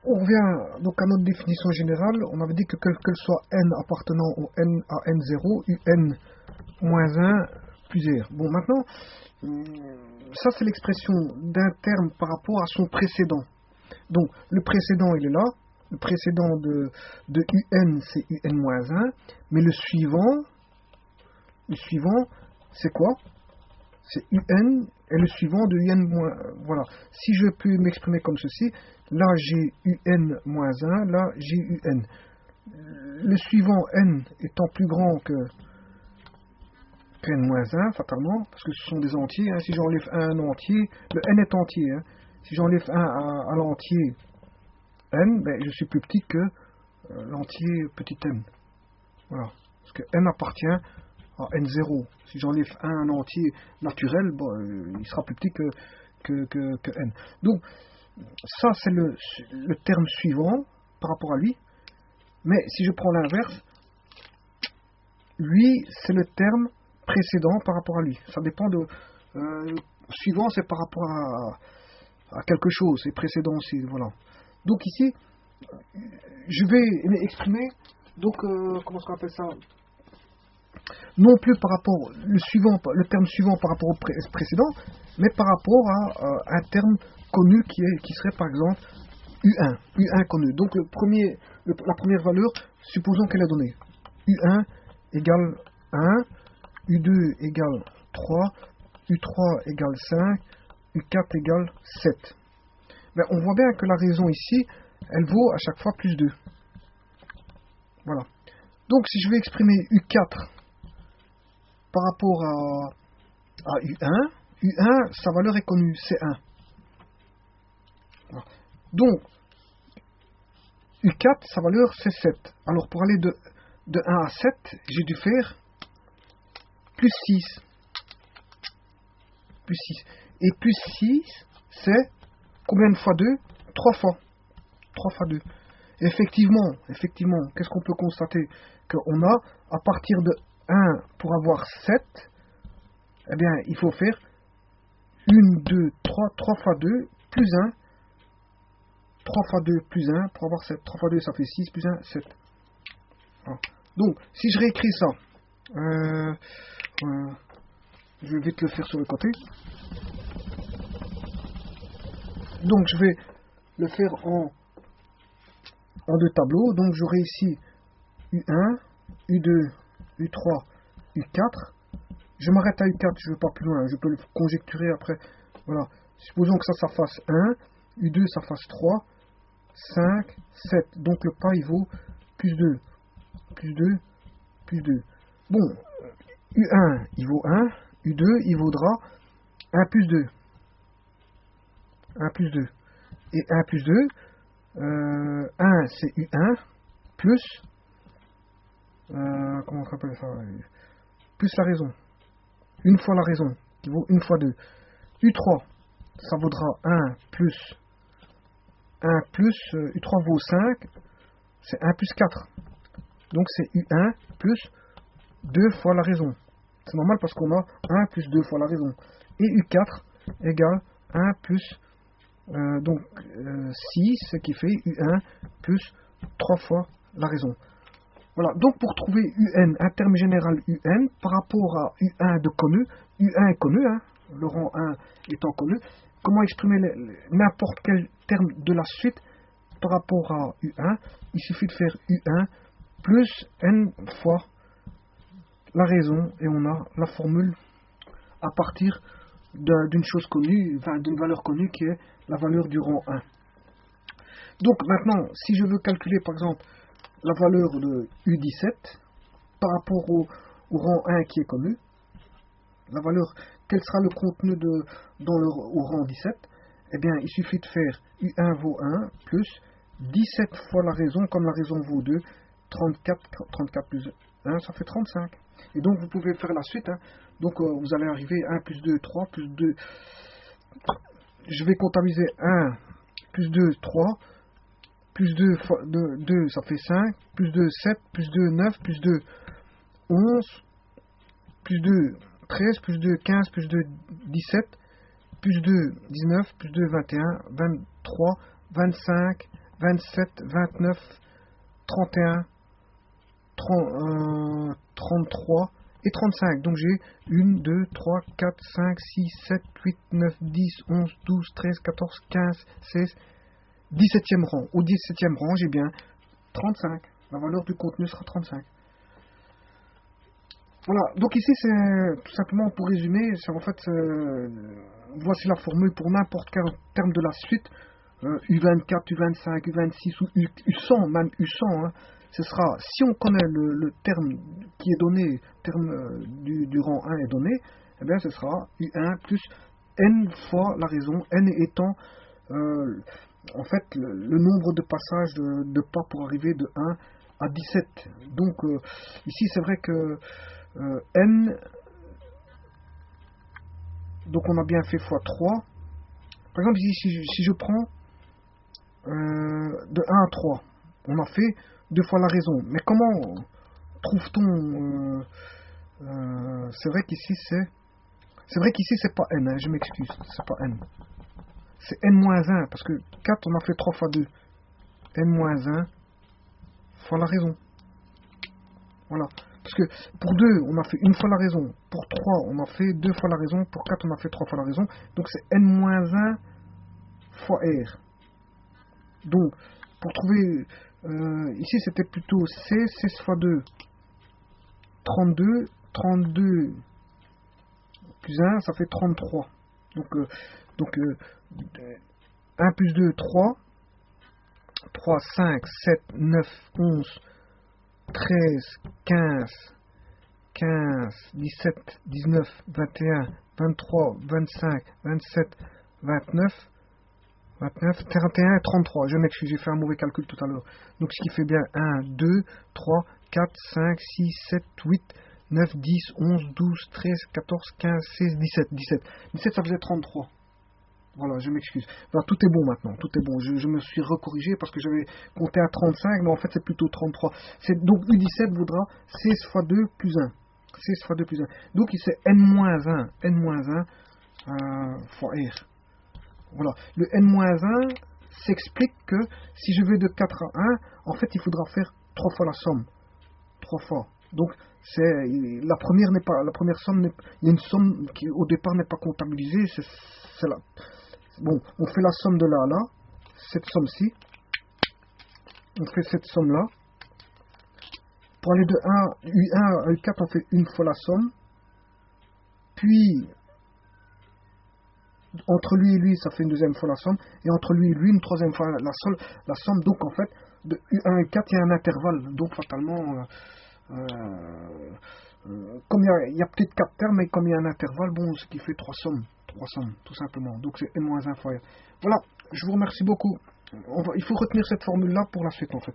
On revient donc à notre définition générale. On avait dit que quel que soit n appartenant au n à n0, un moins 1 plus r. Bon, maintenant, ça c'est l'expression d'un terme par rapport à son précédent. Donc, le précédent, il est là. Le précédent de un, c'est un moins 1. Mais le suivant, c'est quoi? C'est un et le suivant de un moins. Voilà. Si je peux m'exprimer comme ceci, là j'ai un moins 1, là j'ai un. Le suivant n étant plus grand que n moins 1, fatalement, parce que ce sont des entiers. Hein. Si j'enlève un entier, le n est entier. Hein. Si j'enlève un à l'entier n, ben, je suis plus petit que l'entier petit n. Voilà. Parce que n appartient à n0. Si j'enlève un entier naturel, bon, il sera plus petit que n. Donc, ça c'est le terme suivant par rapport à lui. Mais si je prends l'inverse, lui c'est le terme précédent par rapport à lui. Ça dépend de... suivant c'est par rapport à quelque chose, et précédent aussi. Voilà. Donc ici, je vais exprimer, donc, comment est-ce qu'on appelle ça? Non plus par rapport le terme suivant par rapport au précédent, mais par rapport à un terme connu qui serait par exemple U1 connu. Donc la première valeur, supposons qu'elle est donnée. U1 égale 1, U2 égale 3, U3 égale 5, U4 égale 7. Mais on voit bien que la raison ici, elle vaut à chaque fois plus 2. Voilà. Donc si je vais exprimer U4 par rapport à U1, sa valeur est connue, c'est 1. Voilà. Donc, U4, sa valeur, c'est 7. Alors, pour aller de 1 à 7, j'ai dû faire plus 6. Plus 6. Et plus 6, c'est combien de fois 2? 3 fois. 3 fois 2. Effectivement, qu'est-ce qu'on peut constater? Qu'on a, à partir de 1 pour avoir 7, eh bien, il faut faire 1, 2, 3 fois 2, plus 1, 3 fois 2 plus 1 pour avoir 7. 3 fois 2, ça fait 6, plus 1, 7. Voilà. Donc, si je réécris ça, je vais vite le faire sur le côté. Donc, je vais le faire en deux tableaux. Donc, j'aurai ici U1, U2, U3, U4. Je m'arrête à U4, je ne vais pas plus loin. Je peux le conjecturer après. Voilà. Supposons que ça fasse 1, U2, ça fasse 3, 5, 7. Donc, le pas, il vaut plus 2, plus 2, plus 2. Bon, U1, il vaut 1. U2, il vaudra 1 plus 2. 1 plus 2. Et 1 plus 2, 1 c'est U1 plus, comment on appelle ça, plus la raison. Une fois la raison, qui vaut 1 fois 2. U3, ça vaudra 1 plus, U3 vaut 5, c'est 1 plus 4. Donc c'est U1 plus 2 fois la raison. C'est normal parce qu'on a 1 plus 2 fois la raison. Et U4 égale 1 plus donc 6, ce qui fait U1 plus 3 fois la raison. Voilà, donc pour trouver UN, un terme général UN, par rapport à U1 de connu, U1 est connu, hein, le rang 1 étant connu, comment exprimer n'importe quel terme de la suite par rapport à U1? Il suffit de faire U1 plus N fois la raison, et on a la formule à partir d'une chose connue, enfin d'une valeur connue qui est la valeur du rang 1. Donc maintenant, si je veux calculer par exemple la valeur de U17 par rapport au rang 1 qui est connu, la valeur, quel sera le contenu au rang 17? Eh bien, il suffit de faire U1 vaut 1 plus 17 fois la raison, comme la raison vaut 2, 34 plus 1, ça fait 35. Et donc, vous pouvez faire la suite. Hein. Donc, vous allez arriver 1 plus 2, 3, plus 2. Je vais comptabiliser 1 plus 2, 3. Plus 2, 2, ça fait 5. Plus 2, 7. Plus 2, 9. Plus 2, 11. Plus 2, 13. Plus 2, 15. Plus 2, 17. Plus 2, 19. Plus 2, 21. 23. 25. 27, 29, 31, 33 et 35. Donc j'ai 1, 2, 3, 4, 5, 6, 7, 8, 9, 10, 11, 12, 13, 14, 15, 16, 17e rang. Au 17e rang, j'ai bien 35. La valeur du contenu sera 35. Voilà, donc ici c'est tout simplement pour résumer, c'est en fait voici la formule pour n'importe quel terme de la suite, U24, U25, U26 ou U100, même U100, hein, ce sera, si on connaît le terme qui est donné, terme du rang 1 est donné, eh bien ce sera U1 plus n fois la raison, n étant en fait le nombre de passages de pas pour arriver de 1 à 17. Donc ici c'est vrai que n, donc on a bien fait x3. Par exemple ici si je prends de 1 à 3, on a fait 2 fois la raison. Mais comment trouve-t-on c'est vrai qu'ici c'est pas n, hein, je m'excuse, c'est pas n. C'est n-1, parce que 4 on a fait 3 fois 2. n-1 fois la raison. Voilà. Parce que pour 2, on a fait une fois la raison. Pour 3, on a fait 2 fois la raison. Pour 4, on a fait 3 fois la raison. Donc c'est n-1 fois r. Donc, pour trouver... ici, c'était plutôt c, 16 fois 2. 32. 32 plus 1, ça fait 33. Donc 1 plus 2, 3. 3, 5, 7, 9, 11... 13, 15, 17, 19, 21, 23, 25, 27, 29, 31 et 33. Je m'excuse, j'ai fait un mauvais calcul tout à l'heure. Donc ce qui fait bien 1, 2, 3, 4, 5, 6, 7, 8, 9, 10, 11, 12, 13, 14, 15, 16, 17. 17, ça faisait 33. Voilà, je m'excuse. Enfin, tout est bon maintenant, tout est bon. Je me suis recorrigé parce que j'avais compté à 35, mais en fait c'est plutôt 33. Donc U17 vaudra 16 fois 2 plus 1. 16 fois 2 plus 1. Donc il c'est n-1, fois R. Voilà. Le n-1 s'explique que si je vais de 4 à 1, en fait il faudra faire 3 fois la somme. 3 fois. Donc la première somme, il y a une somme qui au départ n'est pas comptabilisée, c'est là. Bon, on fait la somme de là à là, cette somme-ci, on fait cette somme-là. Pour aller de U1 à U4, on fait une fois la somme, puis entre lui et lui, ça fait une deuxième fois la somme, et entre lui et lui, une troisième fois la somme. Donc en fait, de U1 à U4, il y a un intervalle, donc fatalement, comme il y a peut-être 4 termes, mais comme il y a un intervalle, bon, ce qui fait 3 sommes. 3 sommes, tout simplement. Donc c'est n-1 fois R. Voilà, je vous remercie beaucoup. Il faut retenir cette formule-là pour la suite, en fait.